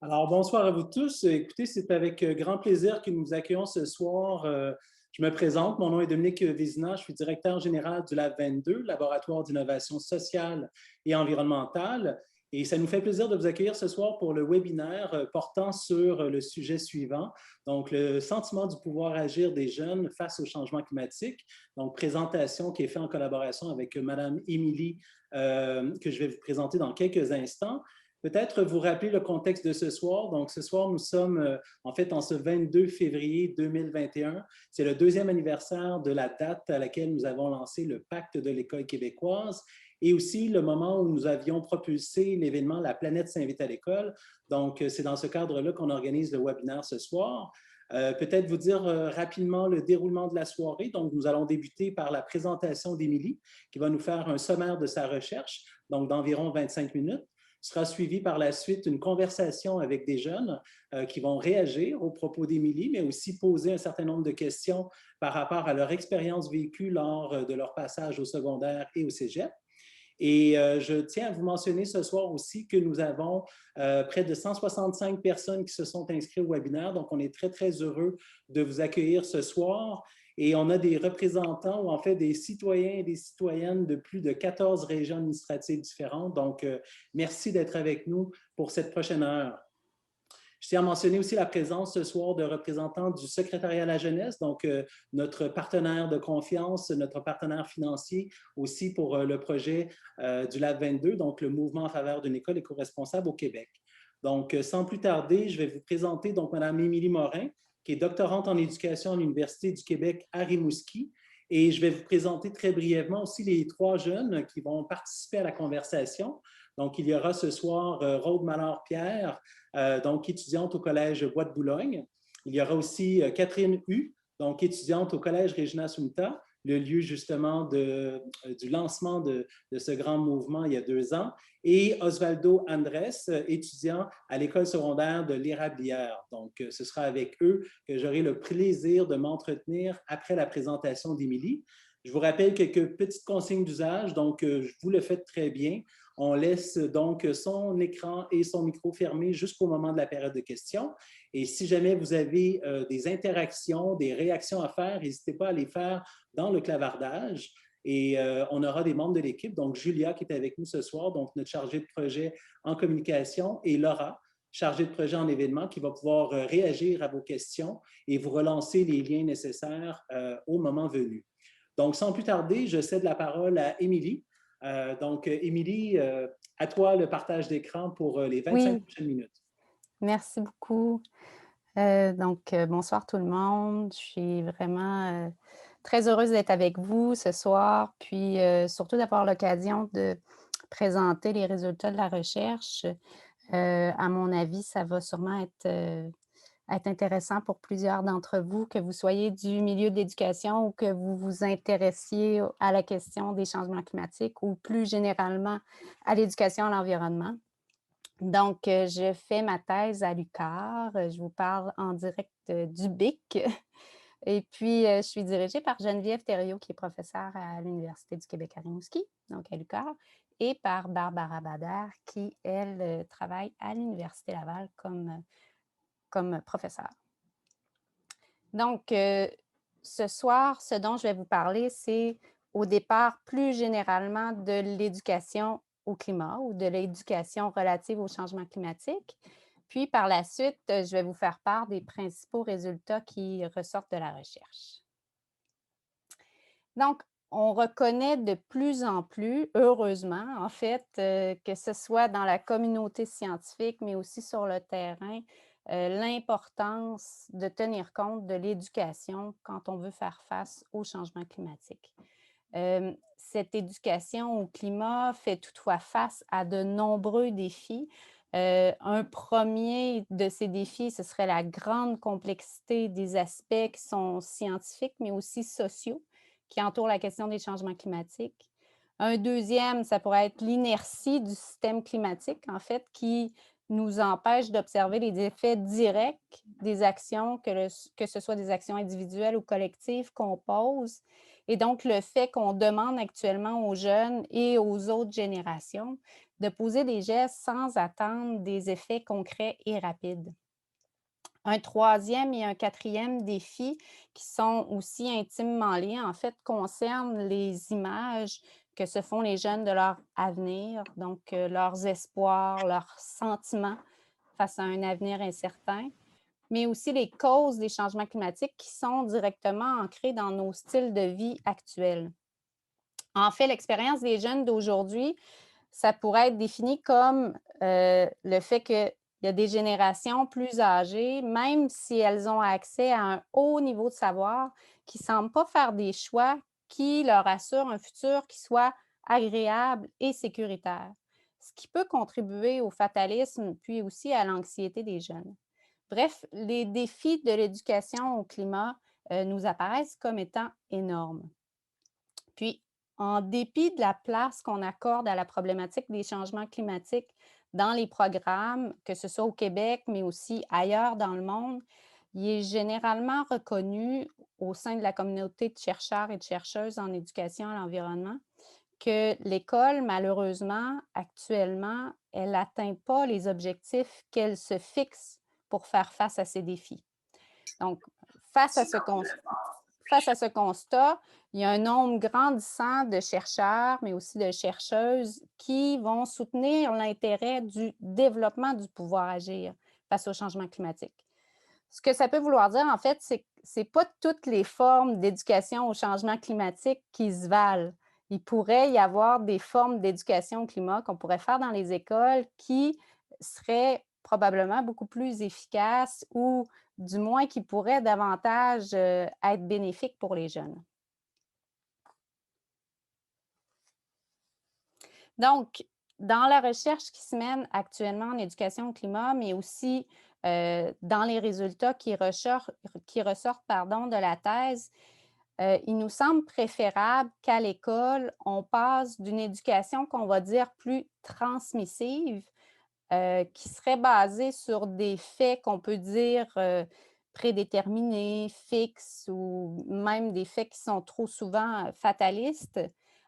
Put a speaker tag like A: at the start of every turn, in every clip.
A: Alors, bonsoir à vous tous. Écoutez, c'est avec grand plaisir que nous vous accueillons ce soir. Je me présente, mon nom est Dominique Vézina, je suis directeur général du Lab 22, Laboratoire d'innovation sociale et environnementale. Et ça nous fait plaisir de vous accueillir ce soir pour le webinaire portant sur le sujet suivant, donc le sentiment du pouvoir agir des jeunes face au changement climatique. Donc, présentation qui est faite en collaboration avec Madame Émilie, que je vais vous présenter dans quelques instants. Peut-être vous rappeler le contexte de ce soir. Donc, ce soir, nous sommes en fait en ce 22 février 2021. C'est le deuxième anniversaire de la date à laquelle nous avons lancé le Pacte de l'école québécoise et aussi le moment où nous avions propulsé l'événement La planète s'invite à l'école. Donc, c'est dans ce cadre-là qu'on organise le webinaire ce soir. Peut-être vous dire rapidement le déroulement de la soirée. Donc, nous allons débuter par la présentation d'Émilie, qui va nous faire un sommaire de sa recherche, donc d'environ 25 minutes. Sera suivi par la suite une conversation avec des jeunes qui vont réagir aux propos d'Émilie, mais aussi poser un certain nombre de questions par rapport à leur expérience vécue lors de leur passage au secondaire et au cégep. Et je tiens à vous mentionner ce soir aussi que nous avons près de 165 personnes qui se sont inscrites au webinaire. Donc, on est très, très heureux de vous accueillir ce soir. Et on a des représentants ou en fait des citoyens et des citoyennes de plus de 14 régions administratives différentes. Donc, merci d'être avec nous pour cette prochaine heure. Je tiens à mentionner aussi la présence ce soir de représentants du secrétariat à la jeunesse, donc notre partenaire de confiance, notre partenaire financier aussi pour le projet du Lab 22, donc le mouvement en faveur d'une école éco-responsable au Québec. Donc, sans plus tarder, je vais vous présenter donc Mme Émilie Morin, qui est doctorante en éducation à l'Université du Québec à Rimouski. Et je vais vous présenter très brièvement aussi les trois jeunes qui vont participer à la conversation. Donc, il y aura ce soir Raude Mallard-Pierre, donc étudiante au Collège Bois de Boulogne. Il y aura aussi Catherine Hu, donc étudiante au Collège Regina Sumta, le lieu justement du lancement de ce grand mouvement il y a 2 ans, et Osvaldo Andrés, étudiant à l'école secondaire de l'Érablière. Donc, ce sera avec eux que j'aurai le plaisir de m'entretenir après la présentation d'Émilie. Je vous rappelle quelques petites consignes d'usage, donc vous le faites très bien. On laisse donc son écran et son micro fermés jusqu'au moment de la période de questions. Et si jamais vous avez des interactions, des réactions à faire, n'hésitez pas à les faire dans le clavardage. Et on aura des membres de l'équipe, donc Julia qui est avec nous ce soir, donc notre chargée de projet en communication, et Laura, chargée de projet en événement, qui va pouvoir réagir à vos questions et vous relancer les liens nécessaires au moment venu. Donc, sans plus tarder, je cède la parole à Émilie. Donc, Émilie, à toi le partage d'écran pour les 25
B: Oui,
A: prochaines minutes.
B: merci beaucoup. Bonsoir tout le monde. Je suis vraiment très heureuse d'être avec vous ce soir, puis surtout d'avoir l'occasion de présenter les résultats de la recherche. À mon avis, ça va sûrement être intéressant pour plusieurs d'entre vous, que vous soyez du milieu de l'éducation ou que vous vous intéressiez à la question des changements climatiques ou plus généralement à l'éducation à l'environnement. Donc, je fais ma thèse à l'UQAR. Je vous parle en direct du BIC. Et puis, je suis dirigée par Geneviève Thériault, qui est professeure à l'Université du Québec à Rimouski, donc à l'UQAR, et par Barbara Bader, qui, elle, travaille à l'Université Laval comme professeure. Donc, ce soir, ce dont je vais vous parler, c'est au départ plus généralement de l'éducation au climat ou de l'éducation relative au changement climatique. Puis par la suite, je vais vous faire part des principaux résultats qui ressortent de la recherche. Donc, on reconnaît de plus en plus, heureusement en fait, que ce soit dans la communauté scientifique, mais aussi sur le terrain, l'importance de tenir compte de l'éducation quand on veut faire face au changement climatique. Cette éducation au climat fait toutefois face à de nombreux défis. Un premier de ces défis, ce serait la grande complexité des aspects qui sont scientifiques, mais aussi sociaux, qui entourent la question des changements climatiques. Un deuxième, ça pourrait être l'inertie du système climatique, en fait, qui nous empêche d'observer les effets directs des actions, que ce soit des actions individuelles ou collectives qu'on pose, Et donc, le fait qu'on demande actuellement aux jeunes et aux autres générations de poser des gestes sans attendre des effets concrets et rapides. Un troisième et un quatrième défi qui sont aussi intimement liés, en fait, concernent les images que se font les jeunes de leur avenir, donc leurs espoirs, leurs sentiments face à un avenir incertain, mais aussi les causes des changements climatiques qui sont directement ancrés dans nos styles de vie actuels. En fait, l'expérience des jeunes d'aujourd'hui, ça pourrait être défini comme le fait qu'il y a des générations plus âgées, même si elles ont accès à un haut niveau de savoir, qui ne semblent pas faire des choix qui leur assurent un futur qui soit agréable et sécuritaire, ce qui peut contribuer au fatalisme, puis aussi à l'anxiété des jeunes. Bref, les défis de l'éducation au climat nous apparaissent comme étant énormes. Puis, en dépit de la place qu'on accorde à la problématique des changements climatiques dans les programmes, que ce soit au Québec, mais aussi ailleurs dans le monde, il est généralement reconnu au sein de la communauté de chercheurs et de chercheuses en éducation à l'environnement que l'école, malheureusement, actuellement, elle n'atteint pas les objectifs qu'elle se fixe pour faire face à ces défis. Donc, face à ce constat, face à ce constat, il y a un nombre grandissant de chercheurs, mais aussi de chercheuses qui vont soutenir l'intérêt du développement du pouvoir agir face au changement climatique. Ce que ça peut vouloir dire, en fait, c'est que ce n'est pas toutes les formes d'éducation au changement climatique qui se valent. Il pourrait y avoir des formes d'éducation au climat qu'on pourrait faire dans les écoles qui seraient probablement beaucoup plus efficaces ou du moins qui pourraient davantage être bénéfiques pour les jeunes. Donc, dans la recherche qui se mène actuellement en éducation au climat, mais aussi dans les résultats qui ressortent de la thèse, il nous semble préférable qu'à l'école, on passe d'une éducation qu'on va dire plus transmissive, qui serait basée sur des faits qu'on peut dire prédéterminés, fixes ou même des faits qui sont trop souvent fatalistes,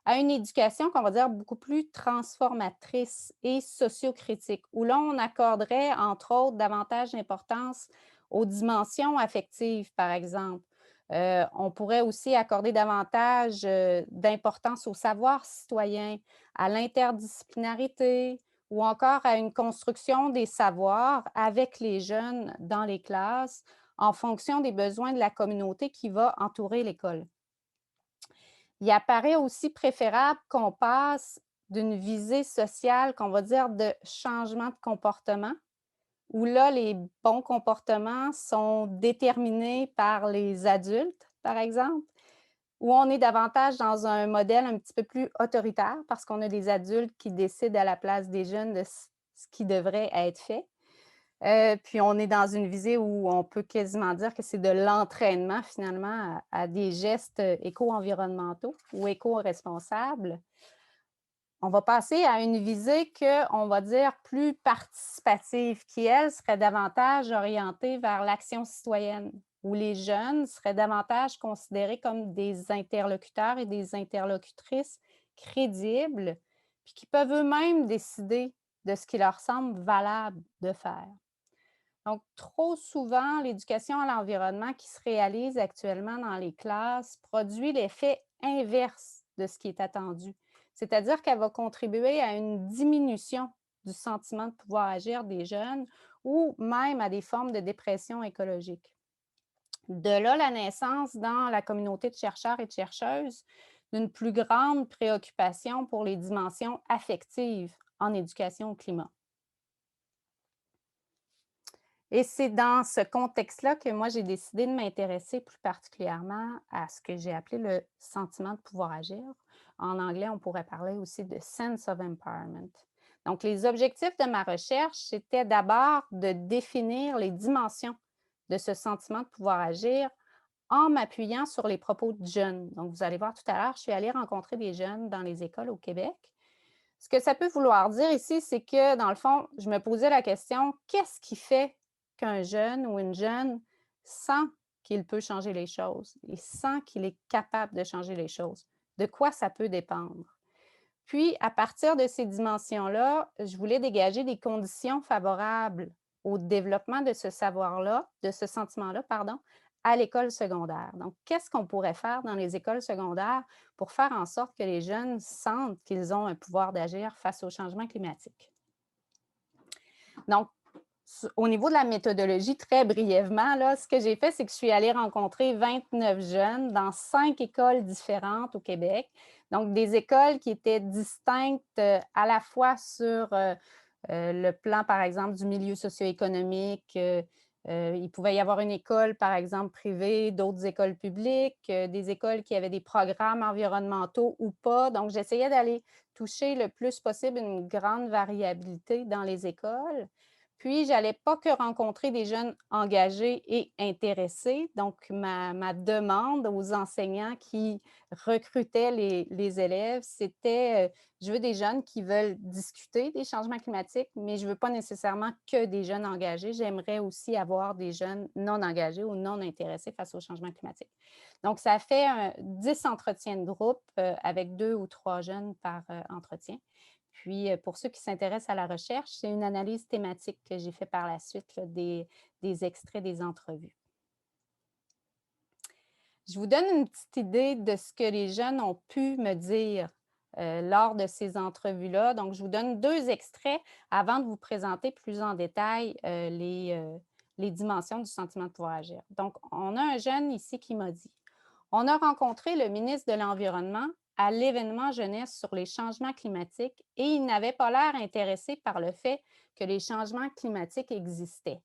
B: à une éducation qu'on va dire beaucoup plus transformatrice et sociocritique, où là, on accorderait, entre autres, davantage d'importance aux dimensions affectives, par exemple. On pourrait aussi accorder davantage d'importance au savoir citoyen, à l'interdisciplinarité, ou encore à une construction des savoirs avec les jeunes dans les classes en fonction des besoins de la communauté qui va entourer l'école. Il apparaît aussi préférable qu'on passe d'une visée sociale, qu'on va dire, de changement de comportement, où là, les bons comportements sont déterminés par les adultes, par exemple, où on est davantage dans un modèle un petit peu plus autoritaire parce qu'on a des adultes qui décident à la place des jeunes de ce qui devrait être fait. Puis on est dans une visée où on peut quasiment dire que c'est de l'entraînement finalement à des gestes éco-environnementaux ou éco-responsables. On va passer à une visée qu'on va dire plus participative, qui, elle, serait davantage orientée vers l'action citoyenne, où les jeunes seraient davantage considérés comme des interlocuteurs et des interlocutrices crédibles, puis qui peuvent eux-mêmes décider de ce qui leur semble valable de faire. Donc, trop souvent, l'éducation à l'environnement qui se réalise actuellement dans les classes produit l'effet inverse de ce qui est attendu. C'est-à-dire qu'elle va contribuer à une diminution du sentiment de pouvoir agir des jeunes ou même à des formes de dépression écologique. De là, la naissance dans la communauté de chercheurs et de chercheuses d'une plus grande préoccupation pour les dimensions affectives en éducation au climat. Et c'est dans ce contexte-là que moi, j'ai décidé de m'intéresser plus particulièrement à ce que j'ai appelé le sentiment de pouvoir agir. En anglais, on pourrait parler aussi de sense of empowerment. Donc, les objectifs de ma recherche, c'était d'abord de définir les dimensions de ce sentiment de pouvoir agir en m'appuyant sur les propos de jeunes. Donc, vous allez voir tout à l'heure, je suis allée rencontrer des jeunes dans les écoles au Québec. Ce que ça peut vouloir dire ici, c'est que, dans le fond, je me posais la question, qu'est-ce qui fait qu'un jeune ou une jeune sent qu'il peut changer les choses, il sent qu'il est capable de changer les choses. De quoi ça peut dépendre? Puis, à partir de ces dimensions-là, je voulais dégager des conditions favorables au développement de ce savoir-là, de ce sentiment-là, pardon, à l'école secondaire. Donc, qu'est-ce qu'on pourrait faire dans les écoles secondaires pour faire en sorte que les jeunes sentent qu'ils ont un pouvoir d'agir face au changement climatique? Donc, au niveau de la méthodologie, très brièvement, là, ce que j'ai fait, c'est que je suis allée rencontrer 29 jeunes dans 5 écoles différentes au Québec. Donc, des écoles qui étaient distinctes à la fois sur le plan, par exemple, du milieu socio-économique. Il pouvait y avoir une école, par exemple, privée, d'autres écoles publiques, des écoles qui avaient des programmes environnementaux ou pas. Donc, j'essayais d'aller toucher le plus possible une grande variabilité dans les écoles. Puis, je n'allais pas que rencontrer des jeunes engagés et intéressés. Donc, ma demande aux enseignants qui recrutaient les élèves, c'était je veux des jeunes qui veulent discuter des changements climatiques, mais je ne veux pas nécessairement que des jeunes engagés. J'aimerais aussi avoir des jeunes non engagés ou non intéressés face au changement climatique. Donc, ça fait 10 entretiens de groupe avec 2 ou 3 jeunes par entretien. Puis, pour ceux qui s'intéressent à la recherche, c'est une analyse thématique que j'ai fait par la suite, là, des extraits des entrevues. Je vous donne une petite idée de ce que les jeunes ont pu me dire lors de ces entrevues-là. Donc, je vous donne 2 extraits avant de vous présenter plus en détail les dimensions du sentiment de pouvoir agir. Donc, on a un jeune ici qui m'a dit « On a rencontré le ministre de l'Environnement à l'événement jeunesse sur les changements climatiques et il n'avait pas l'air intéressé par le fait que les changements climatiques existaient.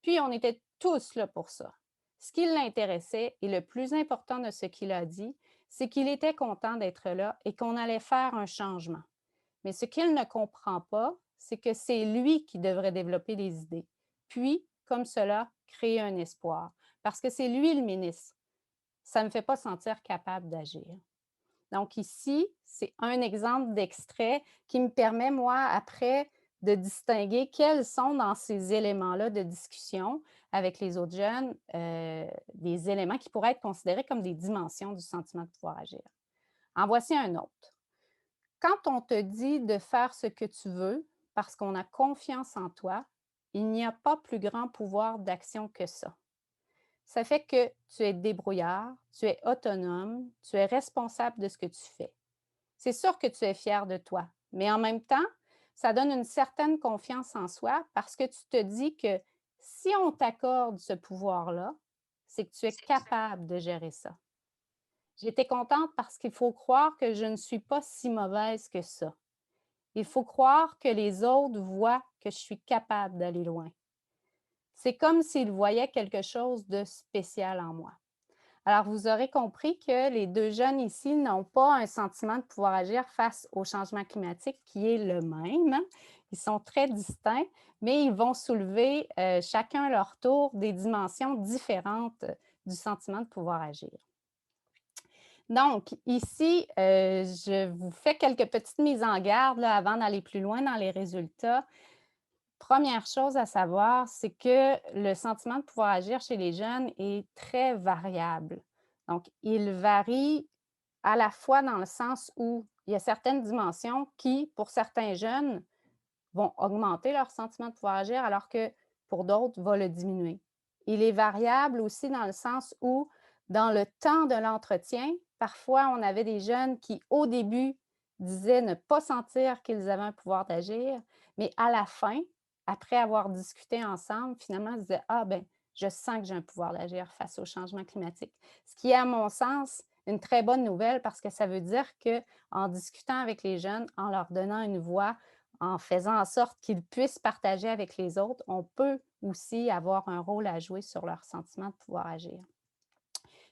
B: Puis, on était tous là pour ça. Ce qui l'intéressait et le plus important de ce qu'il a dit, c'est qu'il était content d'être là et qu'on allait faire un changement. Mais ce qu'il ne comprend pas, c'est que c'est lui qui devrait développer les idées. Puis, comme cela, créer un espoir. Parce que c'est lui le ministre. Ça ne me fait pas sentir capable d'agir. » Donc ici, c'est un exemple d'extrait qui me permet, moi, après, de distinguer quels sont dans ces éléments-là de discussion avec les autres jeunes des éléments qui pourraient être considérés comme des dimensions du sentiment de pouvoir agir. En voici un autre. Quand on te dit de faire ce que tu veux parce qu'on a confiance en toi, il n'y a pas plus grand pouvoir d'action que ça. Ça fait que tu es débrouillard, tu es autonome, tu es responsable de ce que tu fais. C'est sûr que tu es fier de toi, mais en même temps, ça donne une certaine confiance en soi parce que tu te dis que si on t'accorde ce pouvoir-là, c'est que tu es capable de gérer ça. J'étais contente parce qu'il faut croire que je ne suis pas si mauvaise que ça. Il faut croire que les autres voient que je suis capable d'aller loin. C'est comme s'ils voyaient quelque chose de spécial en moi. Alors, vous aurez compris que les 2 jeunes ici n'ont pas un sentiment de pouvoir agir face au changement climatique qui est le même. Ils sont très distincts, mais ils vont soulever chacun à leur tour des dimensions différentes du sentiment de pouvoir agir. Donc, ici, je vous fais quelques petites mises en garde là, avant d'aller plus loin dans les résultats. Première chose à savoir, c'est que le sentiment de pouvoir agir chez les jeunes est très variable. Donc, il varie à la fois dans le sens où il y a certaines dimensions qui, pour certains jeunes, vont augmenter leur sentiment de pouvoir agir, alors que pour d'autres, va le diminuer. Il est variable aussi dans le sens où, dans le temps de l'entretien, parfois, on avait des jeunes qui, au début, disaient ne pas sentir qu'ils avaient un pouvoir d'agir, mais à la fin, après avoir discuté ensemble, finalement, ils disaient « Ah, ben, je sens que j'ai un pouvoir d'agir face au changement climatique. » Ce qui est, à mon sens, une très bonne nouvelle parce que ça veut dire qu'en discutant avec les jeunes, en leur donnant une voix, en faisant en sorte qu'ils puissent partager avec les autres, on peut aussi avoir un rôle à jouer sur leur sentiment de pouvoir agir.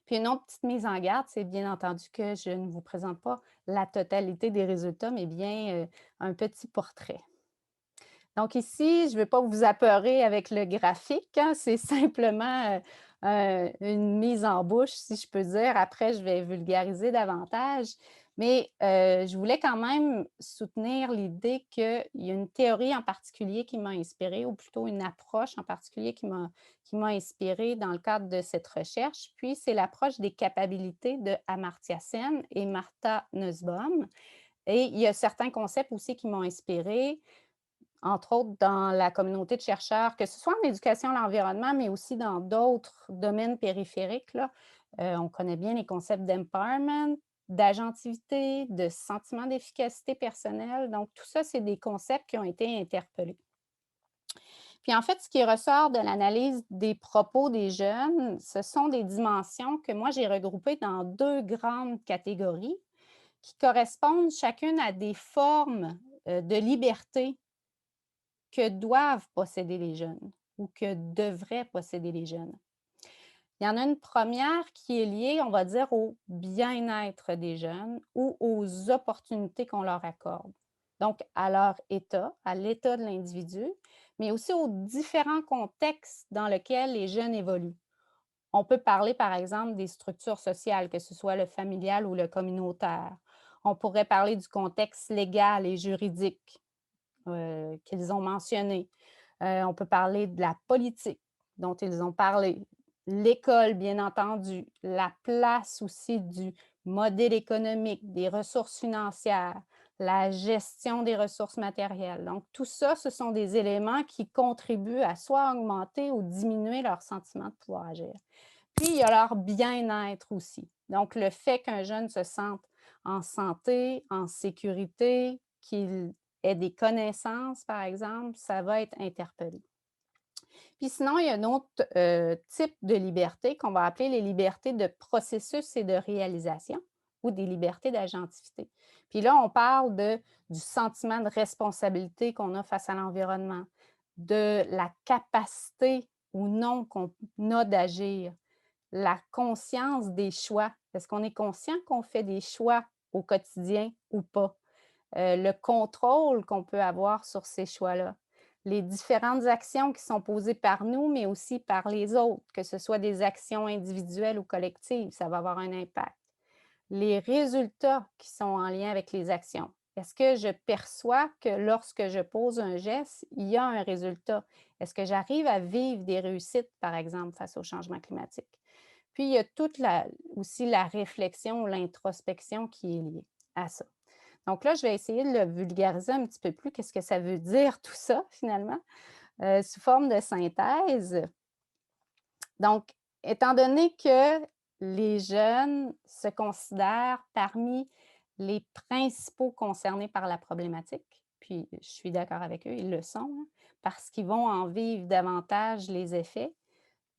B: Puis une autre petite mise en garde, c'est bien entendu que je ne vous présente pas la totalité des résultats, mais bien un petit portrait. Donc ici, je ne vais pas vous apeurer avec le graphique, hein, c'est simplement une mise en bouche, si je peux dire. Après, je vais vulgariser davantage. Mais je voulais quand même soutenir l'idée qu'il y a une théorie en particulier qui m'a inspirée, ou plutôt une approche en particulier qui m'a inspirée dans le cadre de cette recherche. Puis, c'est l'approche des capacités de Amartya Sen et Martha Nussbaum. Et il y a certains concepts aussi qui m'ont inspirée, entre autres dans la communauté de chercheurs, que ce soit en éducation à l'environnement, mais aussi dans d'autres domaines périphériques, là. On connaît bien les concepts d'empowerment, d'agentivité, de sentiment d'efficacité personnelle. Donc, tout ça, c'est des concepts qui ont été interpellés. Puis en fait, ce qui ressort de l'analyse des propos des jeunes, ce sont des dimensions que moi j'ai regroupées dans deux grandes catégories qui correspondent chacune à des formes de liberté que doivent posséder les jeunes ou que devraient posséder les jeunes. Il y en a une première qui est liée, on va dire, au bien-être des jeunes ou aux opportunités qu'on leur accorde. Donc, à leur état, à l'état de l'individu, mais aussi aux différents contextes dans lesquels les jeunes évoluent. On peut parler, par exemple, des structures sociales, que ce soit le familial ou le communautaire. On pourrait parler du contexte légal et juridique qu'ils ont mentionné. On peut parler de la politique dont ils ont parlé, l'école, bien entendu, la place aussi du modèle économique, des ressources financières, la gestion des ressources matérielles. Donc, tout ça, ce sont des éléments qui contribuent à soit augmenter ou diminuer leur sentiment de pouvoir agir. Puis, il y a leur bien-être aussi. Donc, le fait qu'un jeune se sente en santé, en sécurité, qu'il ait des connaissances, par exemple, ça va être interpellé. Puis sinon, il y a un autre type de liberté qu'on va appeler les libertés de processus et de réalisation ou des libertés d'agentivité. Puis là, on parle du sentiment de responsabilité qu'on a face à l'environnement, de la capacité ou non qu'on a d'agir, la conscience des choix. Est-ce qu'on est conscient qu'on fait des choix au quotidien ou pas? Le contrôle qu'on peut avoir sur ces choix-là, les différentes actions qui sont posées par nous, mais aussi par les autres, que ce soit des actions individuelles ou collectives, ça va avoir un impact. Les résultats qui sont en lien avec les actions. Est-ce que je perçois que lorsque je pose un geste, il y a un résultat? Est-ce que j'arrive à vivre des réussites, par exemple, face au changement climatique? Puis, il y a aussi la réflexion ou l'introspection qui est liée à ça. Donc là, je vais essayer de le vulgariser un petit peu plus, qu'est-ce que ça veut dire tout ça finalement, sous forme de synthèse. Donc, étant donné que les jeunes se considèrent parmi les principaux concernés par la problématique, puis je suis d'accord avec eux, ils le sont, hein, parce qu'ils vont en vivre davantage les effets,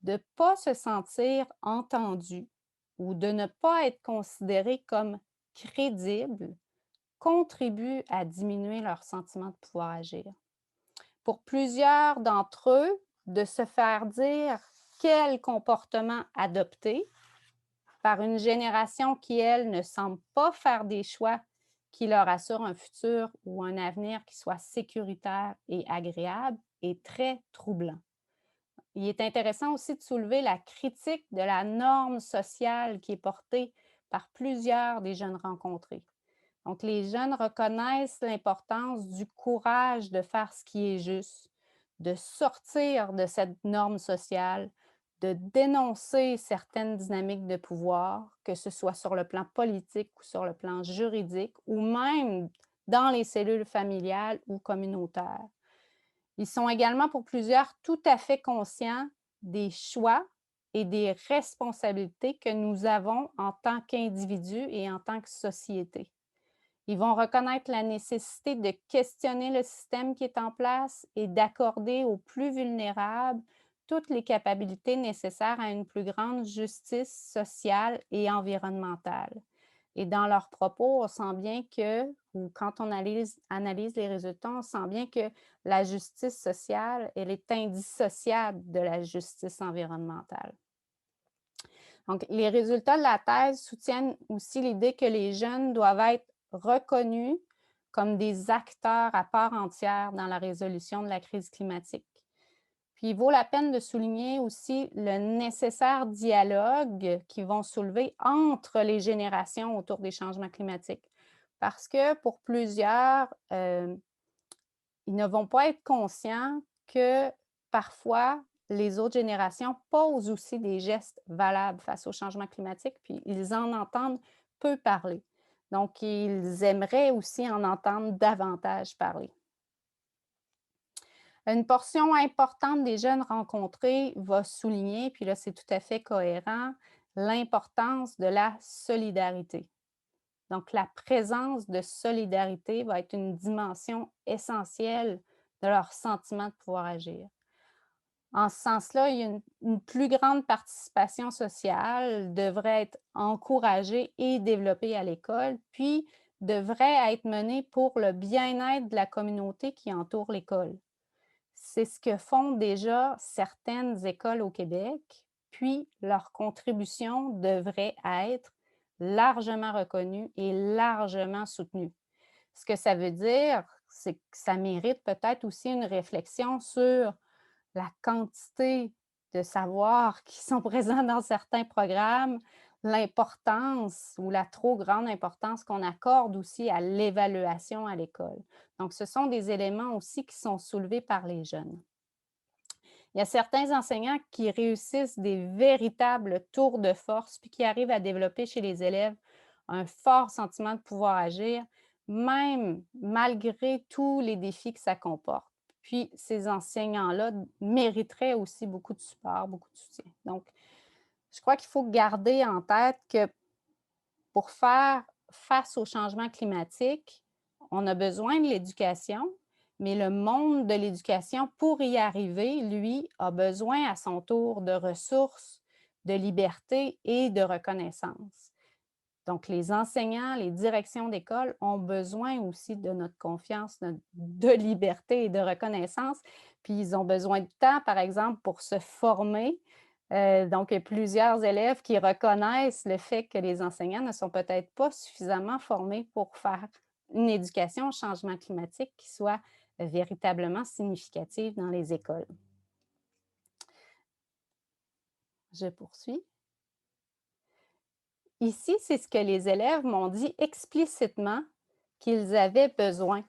B: de ne pas se sentir entendus ou de ne pas être considérés comme crédibles contribuent à diminuer leur sentiment de pouvoir agir. Pour plusieurs d'entre eux, de se faire dire quel comportement adopter par une génération qui, elle, ne semble pas faire des choix qui leur assurent un futur ou un avenir qui soit sécuritaire et agréable est très troublant. Il est intéressant aussi de soulever la critique de la norme sociale qui est portée par plusieurs des jeunes rencontrés. Donc, les jeunes reconnaissent l'importance du courage de faire ce qui est juste, de sortir de cette norme sociale, de dénoncer certaines dynamiques de pouvoir, que ce soit sur le plan politique ou sur le plan juridique, ou même dans les cellules familiales ou communautaires. Ils sont également pour plusieurs tout à fait conscients des choix et des responsabilités que nous avons en tant qu'individus et en tant que société. Ils vont reconnaître la nécessité de questionner le système qui est en place et d'accorder aux plus vulnérables toutes les capacités nécessaires à une plus grande justice sociale et environnementale. Et dans leurs propos, on sent bien que, ou quand on analyse les résultats, on sent bien que la justice sociale, elle est indissociable de la justice environnementale. Donc, les résultats de la thèse soutiennent aussi l'idée que les jeunes doivent être reconnus comme des acteurs à part entière dans la résolution de la crise climatique. Puis, il vaut la peine de souligner aussi le nécessaire dialogue qu'ils vont soulever entre les générations autour des changements climatiques. Parce que pour plusieurs, ils ne vont pas être conscients que parfois les autres générations posent aussi des gestes valables face au changement climatique, puis ils en entendent peu parler. Donc, ils aimeraient aussi en entendre davantage parler. Une portion importante des jeunes rencontrés va souligner, puis là, c'est tout à fait cohérent, l'importance de la solidarité. Donc, la présence de solidarité va être une dimension essentielle de leur sentiment de pouvoir agir. En ce sens-là, il y a une plus grande participation sociale devrait être encouragée et développée à l'école, puis devrait être menée pour le bien-être de la communauté qui entoure l'école. C'est ce que font déjà certaines écoles au Québec, puis leur contribution devrait être largement reconnue et largement soutenue. Ce que ça veut dire, c'est que ça mérite peut-être aussi une réflexion sur la quantité de savoirs qui sont présents dans certains programmes, l'importance ou la trop grande importance qu'on accorde aussi à l'évaluation à l'école. Donc, ce sont des éléments aussi qui sont soulevés par les jeunes. Il y a certains enseignants qui réussissent des véritables tours de force, puis qui arrivent à développer chez les élèves un fort sentiment de pouvoir agir, même malgré tous les défis que ça comporte. Puis ces enseignants-là mériteraient aussi beaucoup de support, beaucoup de soutien. Donc, je crois qu'il faut garder en tête que pour faire face au changement climatique, on a besoin de l'éducation, mais le monde de l'éducation, pour y arriver, lui, a besoin à son tour de ressources, de liberté et de reconnaissance. Donc, les enseignants, les directions d'école ont besoin aussi de notre confiance, de liberté et de reconnaissance. Puis, ils ont besoin de temps, par exemple, pour se former. Donc, il y a plusieurs élèves qui reconnaissent le fait que les enseignants ne sont peut-être pas suffisamment formés pour faire une éducation au changement climatique qui soit véritablement significative dans les écoles. Je poursuis. Ici, c'est ce que les élèves m'ont dit explicitement qu'ils avaient besoin,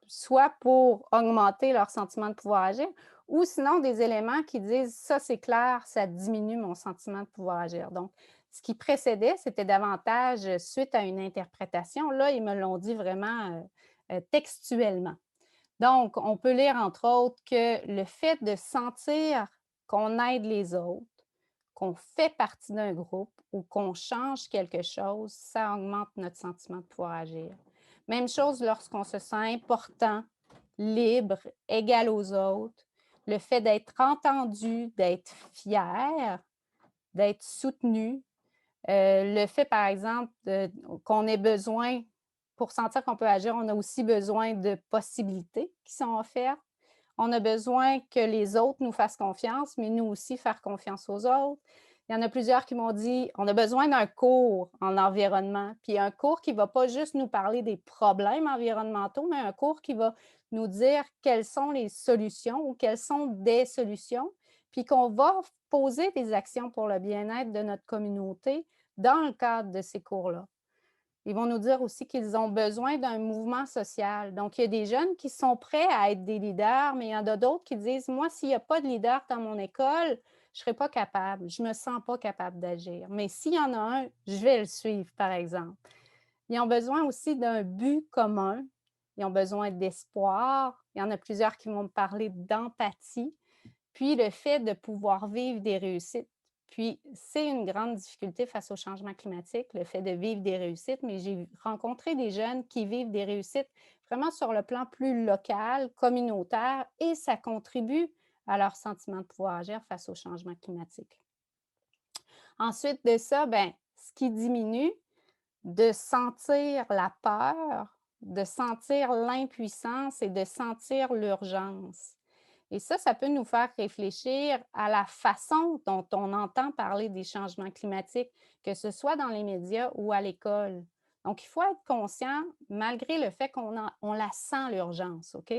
B: soit pour augmenter leur sentiment de pouvoir agir, ou sinon des éléments qui disent ça, c'est clair, ça diminue mon sentiment de pouvoir agir. Donc, ce qui précédait, c'était davantage suite à une interprétation. Là, ils me l'ont dit vraiment textuellement. Donc, on peut lire entre autres que le fait de sentir qu'on aide les autres, qu'on fait partie d'un groupe ou qu'on change quelque chose, ça augmente notre sentiment de pouvoir agir. Même chose lorsqu'on se sent important, libre, égal aux autres. Le fait d'être entendu, d'être fier, d'être soutenu. Le fait, par exemple, qu'on ait besoin, pour sentir qu'on peut agir, on a aussi besoin de possibilités qui sont offertes. On a besoin que les autres nous fassent confiance, mais nous aussi faire confiance aux autres. Il y en a plusieurs qui m'ont dit, on a besoin d'un cours en environnement, puis un cours qui ne va pas juste nous parler des problèmes environnementaux, mais un cours qui va nous dire quelles sont les solutions ou quelles sont des solutions, puis qu'on va poser des actions pour le bien-être de notre communauté dans le cadre de ces cours-là. Ils vont nous dire aussi qu'ils ont besoin d'un mouvement social. Donc, il y a des jeunes qui sont prêts à être des leaders, mais il y en a d'autres qui disent, moi, s'il n'y a pas de leader dans mon école, je ne serai pas capable, je ne me sens pas capable d'agir. Mais s'il y en a un, je vais le suivre, par exemple. Ils ont besoin aussi d'un but commun. Ils ont besoin d'espoir. Il y en a plusieurs qui vont me parler d'empathie. Puis le fait de pouvoir vivre des réussites. Puis c'est une grande difficulté face au changement climatique, le fait de vivre des réussites, mais j'ai rencontré des jeunes qui vivent des réussites vraiment sur le plan plus local, communautaire, et ça contribue à leur sentiment de pouvoir agir face au changement climatique. Ensuite de ça, ben, ce qui diminue, de sentir la peur, de sentir l'impuissance et de sentir l'urgence. Et ça peut nous faire réfléchir à la façon dont on entend parler des changements climatiques, que ce soit dans les médias ou à l'école. Donc, il faut être conscient, malgré le fait on la sent l'urgence, OK?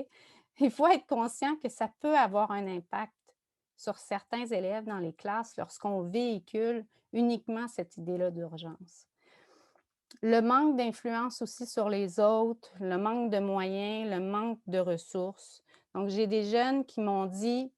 B: Il faut être conscient que ça peut avoir un impact sur certains élèves dans les classes lorsqu'on véhicule uniquement cette idée-là d'urgence. Le manque d'influence aussi sur les autres, le manque de moyens, le manque de ressources. Donc, j'ai des jeunes qui m'ont dit,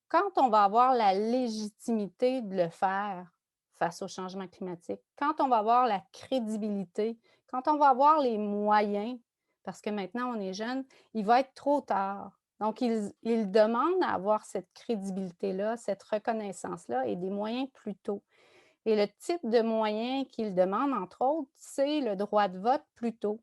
B: quand on va avoir la légitimité de le faire face au changement climatique, quand on va avoir la crédibilité, quand on va avoir les moyens, parce que maintenant on est jeune, il va être trop tard. Donc, ils demandent à avoir cette crédibilité-là, cette reconnaissance-là et des moyens plus tôt. Et le type de moyens qu'ils demandent, entre autres, c'est le droit de vote plus tôt.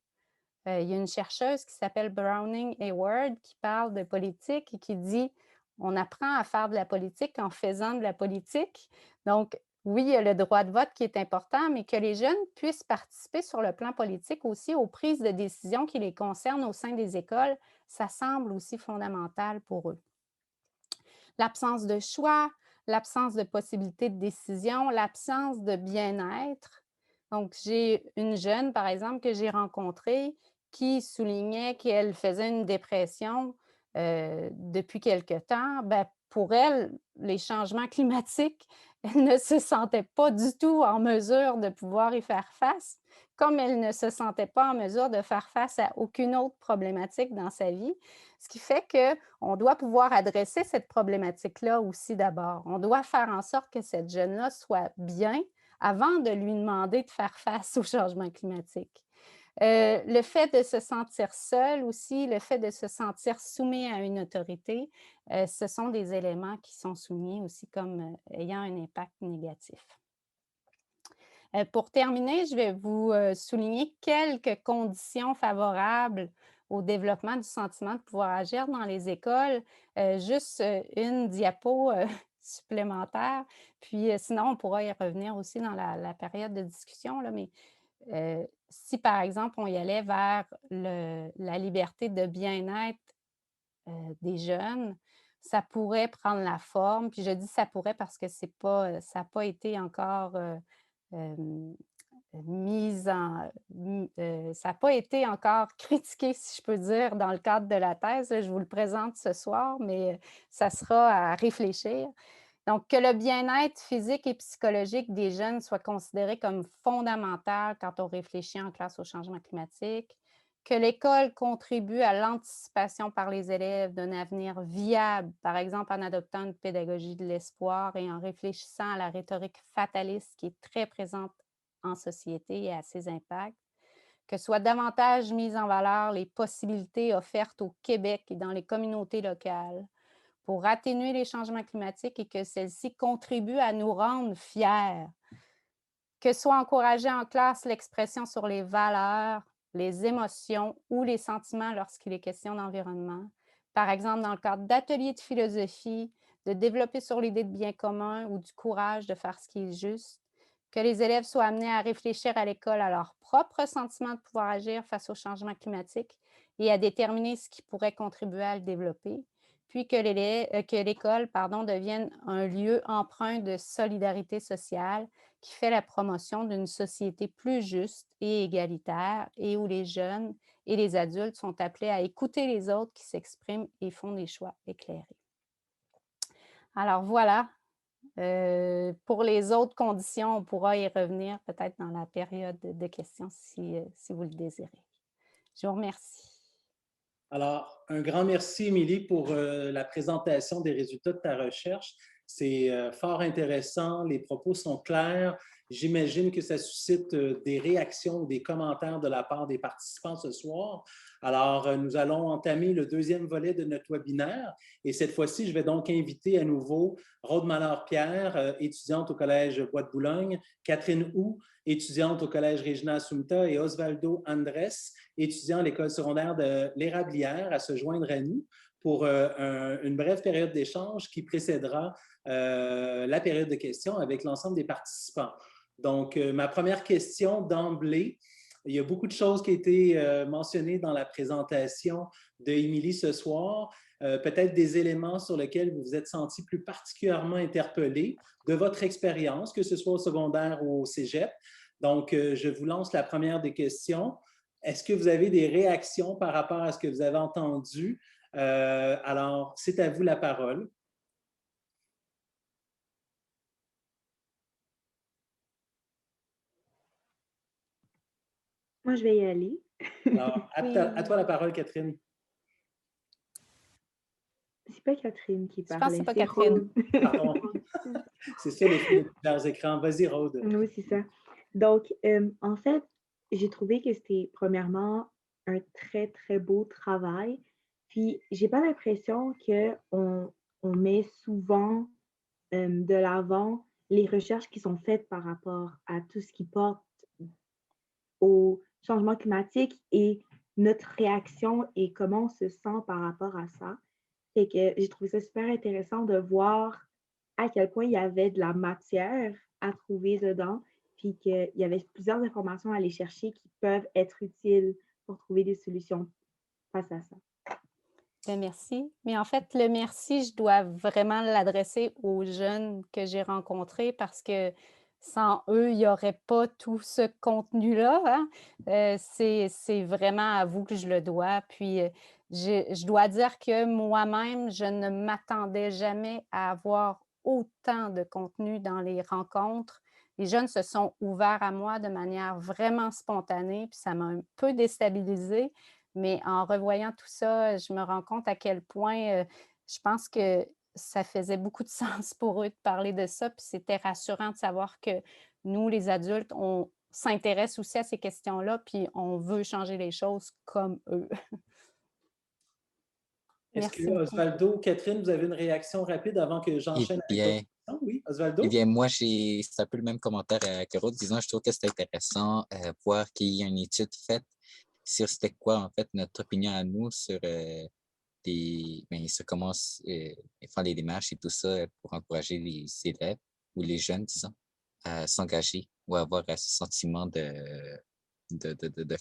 B: Il y a une chercheuse qui s'appelle Browning Hayward qui parle de politique et qui dit on apprend à faire de la politique en faisant de la politique. Donc, oui, il y a le droit de vote qui est important, mais que les jeunes puissent participer sur le plan politique aussi aux prises de décisions qui les concernent au sein des écoles, ça semble aussi fondamental pour eux. L'absence de choix, l'absence de possibilité de décision, l'absence de bien-être. Donc, j'ai une jeune, par exemple, que j'ai rencontrée qui soulignait qu'elle faisait une dépression depuis quelque temps. Bien, pour elle, les changements climatiques, elle ne se sentait pas du tout en mesure de pouvoir y faire face, comme elle ne se sentait pas en mesure de faire face à aucune autre problématique dans sa vie. Ce qui fait qu'on doit pouvoir adresser cette problématique-là aussi d'abord. On doit faire en sorte que cette jeune-là soit bien avant de lui demander de faire face au changement climatique. Le fait de se sentir seul aussi, le fait de se sentir soumis à une autorité, ce sont des éléments qui sont soumis aussi comme ayant un impact négatif. Pour terminer, je vais vous souligner quelques conditions favorables au développement du sentiment de pouvoir agir dans les écoles. Juste une diapo supplémentaire, puis sinon, on pourra y revenir aussi dans la période de discussion, là, mais si, par exemple, on y allait vers la liberté de bien-être des jeunes, ça pourrait prendre la forme, puis je dis ça pourrait parce que c'est pas, ça n'a pas été encore hem, mise en ça n'a pas été encore critiqué, si je peux dire, dans le cadre de la thèse. Je vous le présente ce soir, mais ça sera à réfléchir. Donc, que le bien-être physique et psychologique des jeunes soit considéré comme fondamental quand on réfléchit en classe au changement climatique, que l'école contribue à l'anticipation par les élèves d'un avenir viable, par exemple en adoptant une pédagogie de l'espoir et en réfléchissant à la rhétorique fataliste qui est très présente en société et à ses impacts, que soient davantage mises en valeur les possibilités offertes au Québec et dans les communautés locales pour atténuer les changements climatiques et que celles-ci contribuent à nous rendre fiers. Que soit encouragée en classe l'expression sur les valeurs, les émotions ou les sentiments lorsqu'il est question d'environnement. Par exemple, dans le cadre d'ateliers de philosophie, de développer sur l'idée de bien commun ou du courage de faire ce qui est juste. Que les élèves soient amenés à réfléchir à l'école à leur propre sentiment de pouvoir agir face au changement climatique et à déterminer ce qui pourrait contribuer à le développer. Puis que l'école devienne un lieu empreint de solidarité sociale qui fait la promotion d'une société plus juste et égalitaire et où les jeunes et les adultes sont appelés à écouter les autres qui s'expriment et font des choix éclairés. Alors voilà, pour les autres conditions, on pourra y revenir peut-être dans la période de questions si vous le désirez. Je vous remercie.
A: Alors, un grand merci, Émilie, pour la présentation des résultats de ta recherche. C'est fort intéressant, les propos sont clairs. J'imagine que ça suscite des réactions ou des commentaires de la part des participants ce soir. Alors, nous allons entamer le deuxième volet de notre webinaire et cette fois-ci, je vais donc inviter à nouveau Raude Malheur-Pierre, étudiante au Collège Bois de Boulogne, Catherine Hou, étudiante au Collège Regina Assunta et Osvaldo Andrés, étudiant à l'école secondaire de l'Érablière, à se joindre à nous pour une brève période d'échange qui précédera la période de questions avec l'ensemble des participants. Donc, ma première question d'emblée, il y a beaucoup de choses qui ont été mentionnées dans la présentation d'Émilie ce soir. Peut-être des éléments sur lesquels vous vous êtes senti plus particulièrement interpellé de votre expérience, que ce soit au secondaire ou au cégep. Donc, je vous lance la première des questions. Est-ce que vous avez des réactions par rapport à ce que vous avez entendu? Alors, c'est à vous la parole.
C: Moi, je vais y aller.
A: Alors, à
B: Oui,
A: toi la parole, Catherine.
C: C'est pas Catherine qui
B: je pense que c'est
C: parlait,
B: pas
C: c'est
B: Catherine.
C: Rose.
A: Pardon, c'est ça l'effet de plusieurs écrans. Vas-y, Raude.
C: Oui, c'est ça. Donc, en fait, j'ai trouvé que c'était premièrement un très, très beau travail. Puis, j'ai pas l'impression qu'on met souvent de l'avant les recherches qui sont faites par rapport à tout ce qui porte au changement climatique et notre réaction et comment on se sent par rapport à ça. Et que j'ai trouvé ça super intéressant de voir à quel point il y avait de la matière à trouver dedans, puis qu'il y avait plusieurs informations à aller chercher qui peuvent être utiles pour trouver des solutions face à ça.
B: Ben, merci. Mais en fait, le merci, je dois vraiment l'adresser aux jeunes que j'ai rencontrés parce que sans eux, il y aurait pas tout ce contenu-là, hein. C'est vraiment à vous que je le dois. Puis, je dois dire que moi-même, je ne m'attendais jamais à avoir autant de contenu dans les rencontres. Les jeunes se sont ouverts à moi de manière vraiment spontanée, puis ça m'a un peu déstabilisée. Mais en revoyant tout ça, je me rends compte à quel point, je pense que ça faisait beaucoup de sens pour eux de parler de ça, puis c'était rassurant de savoir que nous, les adultes, on s'intéresse aussi à ces questions-là, puis on veut changer les choses comme eux.
A: Est-ce que
B: Merci beaucoup.
A: Osvaldo, Catherine, vous avez une réaction rapide avant que
D: Eh
A: j'enchaîne avec votre
D: bien,
A: question? Oui,
D: eh
A: Osvaldo?
D: bien, moi, c'est un peu le même commentaire que Rose. Disons, je trouve que c'est intéressant voir qu'il y a une étude faite sur c'était quoi, en fait, notre opinion à nous sur sur comment faire les démarches et tout ça pour encourager les élèves ou les jeunes, disons, à s'engager ou à avoir ce sentiment de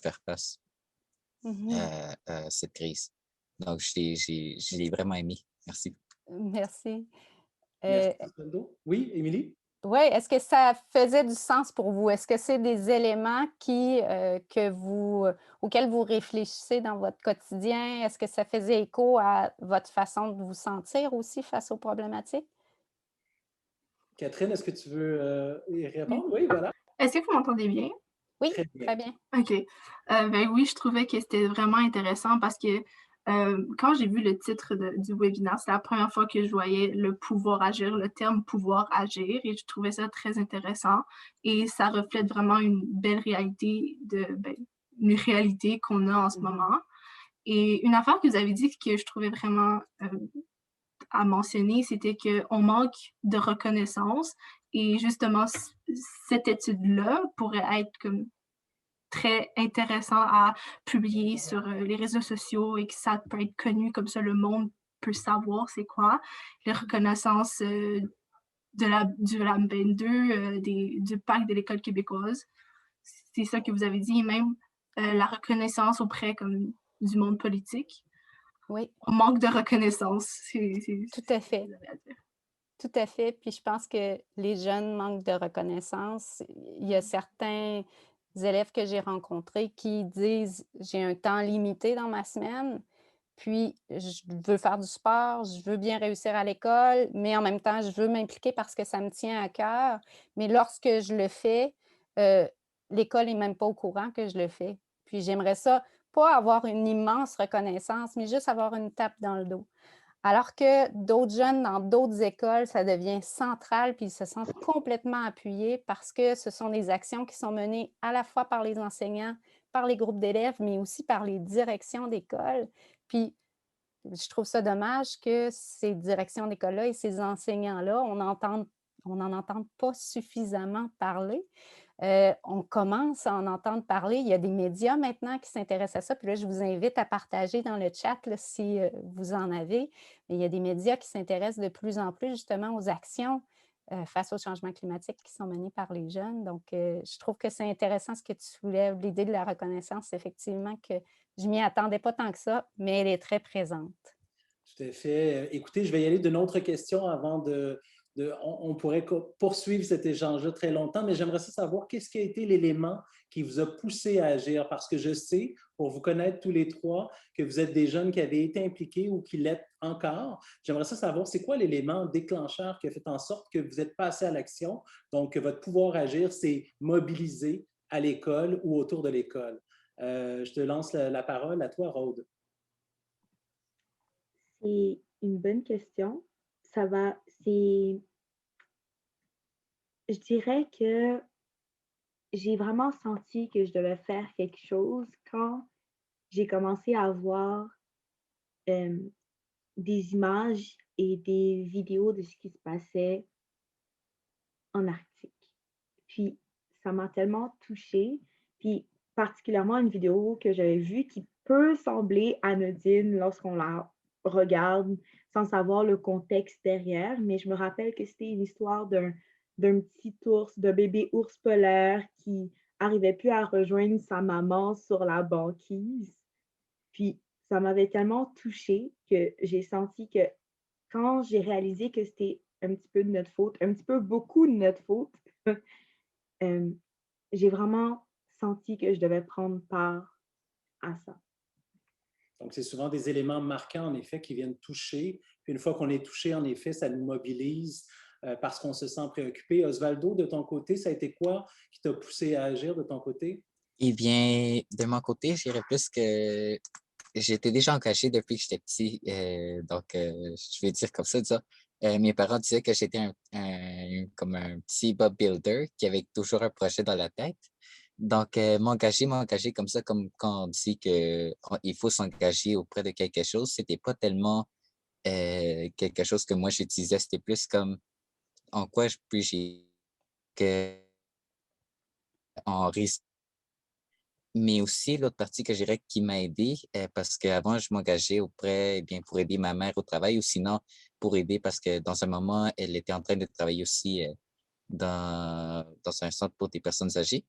D: faire face
B: Mmh.
D: à cette crise. Donc, je l'ai vraiment aimé. Merci.
B: Merci.
A: Merci,
B: Heu
A: Osvaldo. Oui, Émilie?
B: Ouais, est-ce que ça faisait du sens pour vous? Est-ce que c'est des éléments auxquels vous réfléchissez dans votre quotidien? Est-ce que ça faisait écho à votre façon de vous sentir aussi face aux problématiques?
A: Catherine, est-ce que tu veux y
E: Oui.
A: répondre? Oui, voilà.
E: Est-ce que vous m'entendez bien?
B: Oui,
A: Très bien.
B: très bien.
E: OK. Ben oui, je trouvais que c'était vraiment intéressant parce que, quand j'ai vu le titre du webinaire, c'est la première fois que je voyais le pouvoir agir, le terme pouvoir agir et je trouvais ça très intéressant et ça reflète vraiment une belle réalité une réalité qu'on a en ce
B: Mmh.
E: moment et une affaire que vous avez dit que je trouvais vraiment, à mentionner, c'était qu'on manque de reconnaissance et justement cette étude-là pourrait être comme très intéressant à publier sur, les réseaux sociaux et que ça peut être connu comme ça le monde peut savoir c'est quoi. Les reconnaissances, du pacte de l'école québécoise. C'est ça que vous avez dit et même, la reconnaissance auprès comme du monde politique.
B: Oui,
E: On manque de reconnaissance,
B: tout à
E: c'est ce que
B: fait.
E: vous avez à dire.
B: Tout à fait. Puis je pense que les jeunes manquent de reconnaissance. Il y a certains élèves que j'ai rencontrés qui disent: «J'ai un temps limité dans ma semaine, puis je veux faire du sport, je veux bien réussir à l'école, mais en même temps, je veux m'impliquer parce que ça me tient à cœur. Mais lorsque je le fais, heu, l'école est même pas au courant que je le fais. Puis j'aimerais ça, pas avoir une immense reconnaissance, mais juste avoir une tape dans le dos». Alors que d'autres jeunes dans d'autres écoles, ça devient central, puis ils se sentent complètement appuyés parce que ce sont des actions qui sont menées à la fois par les enseignants, par les groupes d'élèves, mais aussi par les directions d'école. Puis je trouve ça dommage que ces directions d'école-là et ces enseignants-là, on n'en entende pas suffisamment parler. On commence à en entendre parler. Il y a des médias maintenant qui s'intéressent à ça. Puis là, je vous invite à partager dans le chat là, si vous en avez. Mais il y a des médias qui s'intéressent de plus en plus justement aux actions face au changement climatique qui sont menées par les jeunes. Donc, je trouve que c'est intéressant ce que tu soulèves, l'idée de la reconnaissance, effectivement, que je m'y attendais pas tant que ça, mais elle est très présente.
A: Tout à fait. Écoutez, je vais y aller d'une autre question avant on pourrait poursuivre cet échange-là très longtemps, mais j'aimerais savoir qu'est-ce qui a été l'élément qui vous a poussé à agir, parce que je sais, pour vous connaître tous les trois, que vous êtes des jeunes qui avaient été impliqués ou qui l'êtes encore. J'aimerais savoir, c'est quoi l'élément déclencheur qui a fait en sorte que vous êtes passé à l'action, donc que votre pouvoir agir s'est mobilisé à l'école ou autour de l'école. Je te lance la parole à toi, Rhodes.
C: C'est une bonne question. Je dirais que j'ai vraiment senti que je devais faire quelque chose quand j'ai commencé à voir euh, des images et des vidéos de ce qui se passait en Arctique. Puis ça m'a tellement touchée. Puis particulièrement une vidéo que j'avais vue qui peut sembler anodine lorsqu'on la regarde sans savoir le contexte derrière, mais je me rappelle que c'était une histoire d'un petit ours, de bébé ours polaire qui arrivait plus à rejoindre sa maman sur la banquise. Puis ça m'avait tellement touchée que j'ai senti que quand j'ai réalisé que c'était un petit peu de notre faute, un petit peu beaucoup de notre faute, euh, j'ai vraiment senti que je devais prendre part à ça.
A: Donc, c'est souvent des éléments marquants, en effet, qui viennent toucher. Puis une fois qu'on est touché, en effet, ça nous mobilise parce qu'on se sent préoccupé. Osvaldo, de ton côté, ça a été quoi qui t'a poussé à agir de ton côté?
D: Eh bien, de mon côté, je dirais plus que j'étais déjà engagé depuis que j'étais petit. Je vais dire comme ça, disons. Mes parents disaient que j'étais comme un petit Bob Builder qui avait toujours un projet dans la tête. Donc, m'engager comme ça, comme quand on dit qu'il faut s'engager auprès de quelque chose, c'était pas tellement quelque chose que moi j'utilisais, c'était plus comme en quoi je puis-je que en risque. Mais aussi, l'autre partie que je dirais qui m'a aidé, parce qu'avant, je m'engageais auprès, eh bien, pour aider ma mère au travail ou sinon pour aider parce que dans un moment, elle était en train de travailler aussi dans un centre pour des personnes âgées.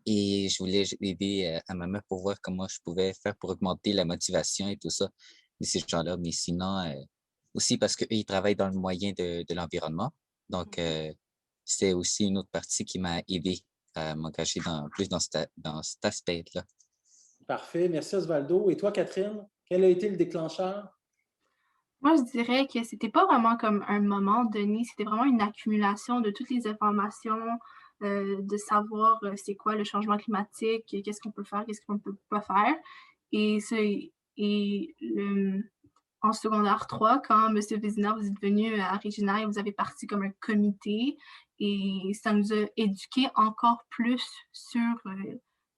D: Et je voulais aider à ma mère pour voir comment je pouvais faire pour augmenter la motivation et tout ça de ces gens-là. Mais sinon, aussi parce qu'eux, ils travaillent dans le moyen de l'environnement. Donc, c'est aussi une autre partie qui m'a aidé à m'engager plus dans cet aspect-là.
A: Parfait. Merci, Osvaldo. Et toi, Catherine, quel a été le déclencheur?
E: Moi, je dirais que c'était pas vraiment comme un moment donné, c'était vraiment une accumulation de toutes les informations, de savoir c'est quoi le changement climatique, qu'est-ce qu'on peut faire, qu'est-ce qu'on peut pas faire. Et, en secondaire 3, quand M. Vézina, vous êtes venu à Regina et vous avez parti comme un comité, et ça nous a éduqués encore plus sur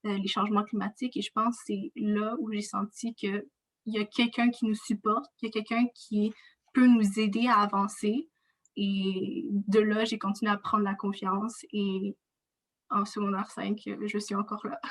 E: les changements climatiques. Et je pense que c'est là où j'ai senti que il y a quelqu'un qui nous supporte, il y a quelqu'un qui peut nous aider à avancer. Et de là, j'ai continué à prendre la confiance et en secondaire 5, je suis encore là.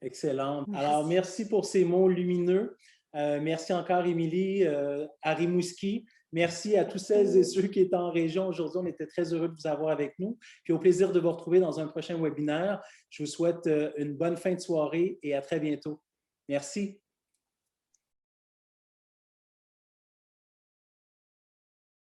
A: Excellent. Alors, merci pour ces mots lumineux. Merci encore, Émilie, à Rimouski. Merci à tous celles et ceux qui étaient en région aujourd'hui. On était très heureux de vous avoir avec nous. Puis au plaisir de vous retrouver dans un prochain webinaire. Je vous souhaite une bonne fin de soirée et à très bientôt. Merci.